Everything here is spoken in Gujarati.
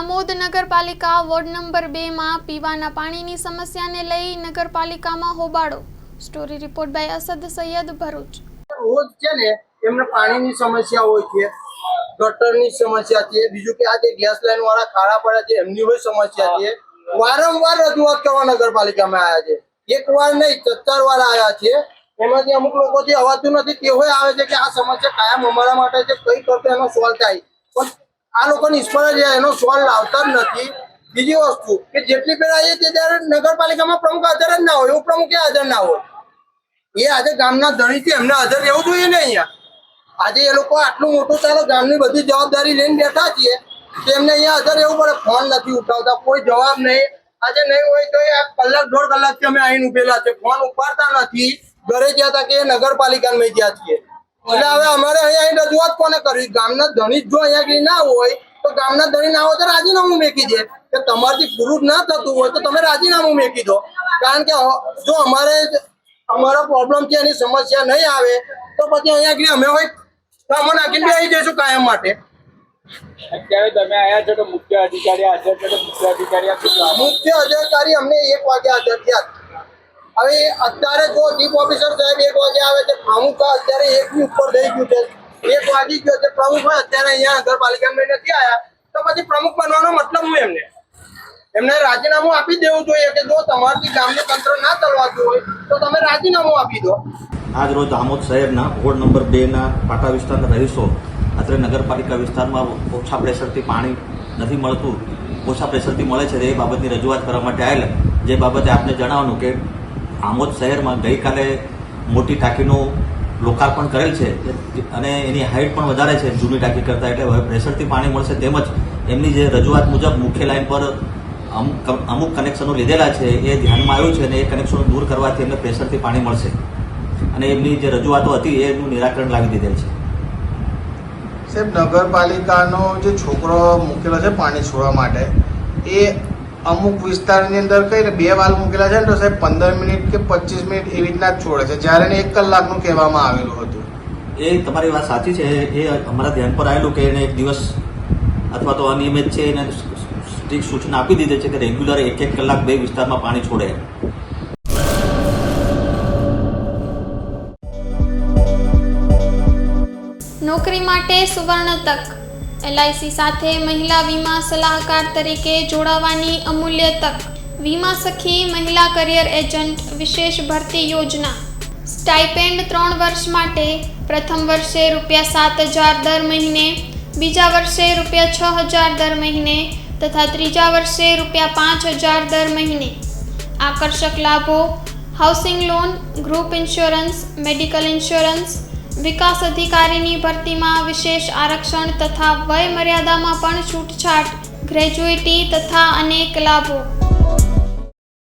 આમોદ નગરપાલિકા વોર્ડ નંબર 2 માં પીવાના પાણીની સમસ્યાને લઈ નગરપાલિકામાં હોબાળો। Story report by Asad Sayyed Bharuch. રોજ છે ને એમને પાણીની સમસ્યા હોય છે, ગટરની સમસ્યા છે, બીજું કે આ જે ગેસ લાઈન વાળા ખાડા પડ્યા છે એમની હોય સમસ્યા છે। વારંવાર રજૂઆત કરવા નગરપાલિકામાં આવ્યા છે, એક વાર નહીં 4 વાર આવ્યા છે। એમાંથી અમુક લોકો જે અવાતું નથી તેઓય આવે છે કે આ સમસ્યા કાયમ અમારા માટે છે, કઈ કરતો એનો સોલ્વ થાય, પણ આ લોકો નિષ્ફળ છે, એનો સોલ્વ લાવતા જ નથી। બીજી વસ્તુ કે જેટલી પેલા આવીએ તે ત્યારે નગરપાલિકામાં પ્રમુખ હાજર જ ના હોય, ઉપપ્રમુખ હાજર ના હોય। એ આજે ગામના ધણી છે, એમને હાજર રહેવું જોઈએ ને। અહીંયા આજે એ લોકો આટલું મોટું ચાલો ગામની બધી જવાબદારી લઈને બેઠા છીએ, તેમને અહીંયા હાજર રહેવું પડે। ફોન નથી ઉઠાવતા, કોઈ જવાબ નહીં। આજે નહીં હોય તો આ કલાક 1.5 કલાકથી અમે આવીને ઉભેલા છે, ફોન ઉપાડતા નથી। ઘરે ગયા હતા કે નગરપાલિકામાં ગયા છીએ, એટલે હવે અમારે અહીંયા રજૂઆત કોને કરવી? ગામના ધણી જો અહીંયા ના હોય તો ગામના ધણી ના હોય તો રાજીનામું મેકી દે કે તમારથી પૂરું ના થતું હોય તો તમે રાજીનામું મેકી દો। કારણ કે જો અમારો પ્રોબ્લેમ છે, એની સમસ્યા નહીં આવે તો પછી અહીંયા અમે હોય કામો નાખીને બેસી જઈશું કાયમ માટે। અત્યારે તમે આયા છો તો મુખ્ય અધિકારી હાજર છે, મુખ્ય અધિકારી અમને 1 વાગે હાજર થયા। હવે અત્યારે જો ચીફ ઓફિસર સાહેબ 1 વાગે આવે છે, પ્રમુખ અત્યારે 1 ની ઉપર થઈ ગયું છે, 1 વાગી ગયો છે, પ્રમુખ અત્યારે અહીંયા નગરપાલિકામાં નથી આવ્યા તો પછી પ્રમુખ બનવાનો મતલબ હું એમને રાજીનામું આપી દેવું જોઈએ કે જો તમારથી ગામને તંત્ર ના ચલાવતું હોય તો તમે રાજીનામું આપી દો। આજ રોજ આમોદ શહેરના વોર્ડ નંબર 2 ના પાટા વિસ્તારના રહીશો અત્યારે નગરપાલિકા વિસ્તારમાં ઓછા પ્રેશરથી પાણી નથી મળતું, ઓછા પ્રેશરથી મળે છે એ બાબતની રજૂઆત કરવા માટે આવેલા। જે બાબતે આપને જણાવવાનું કે આમોદ શહેરમાં ગઈકાલે મોટી ટાંકીનું લોકાર્પણ કરેલ છે અને એની હાઇટ પણ વધારે છે જૂની ટાંકી કરતાં, એટલે હવે પ્રેશરથી પાણી મળશે। તેમજ એમની જે રજૂઆત મુજબ મુખ્ય લાઇન પર અમુક કનેક્શનો લીધેલા છે એ ધ્યાનમાં આવ્યું છે અને એ કનેક્શનો દૂર કરવાથી એમને પ્રેશરથી પાણી મળશે અને એમની જે રજૂઆતો હતી એનું નિરાકરણ લાવી દીધેલ છે। સાહેબ, નગરપાલિકાનો જે છોકરો મૂકેલો છે પાણી છોડવા માટે એ અમુક વિસ્તારની અંદર કઈને 2 વાલ મૂકેલા છે ને તો સાહેબ 15 મિનિટ કે 25 મિનિટ એવી રીતના જ છોડે છે, જ્યારે એને 1 કલાકનું કહેવામાં આવેલું હતું। એ તમારી વાત સાચી છે, એ અમારા ધ્યાન પર આવેલું કે એને 1 દિવસ અથવા તો અનિયમિત છે એને સ્ટ્રિક્ટ સૂચના આપી દીધી છે કે રેગ્યુલર 1-1 કલાક 2 વિસ્તારમાં પાણી છોડે। નોકરી માટે સુવર્ણ તક। LIC સાથે મહિલા વીમા સલાહકાર તરીકે જોડાવાની અમૂલ્ય તક। વીમા સખી મહિલા કરિયર એજન્ટ વિશેષ ભરતી યોજના। સ્ટાઇપેન્ડ 3 વર્ષ માટે, પ્રથમ વર્ષે ₹7,000 દર મહિને, બીજા વર્ષે ₹6,000 દર મહિને તથા ત્રીજા વર્ષે ₹5,000 દર મહિને। આકર્ષક લાભો: housing loan, group insurance, medical insurance. વિકાસ અધિકારીની ભરતીમાં વિશેષ આરક્ષણ તથા વય મર્યાદામાં પણ છૂટછાટ, ગ્રેજ્યુઇટી તથા અનેક લાભો।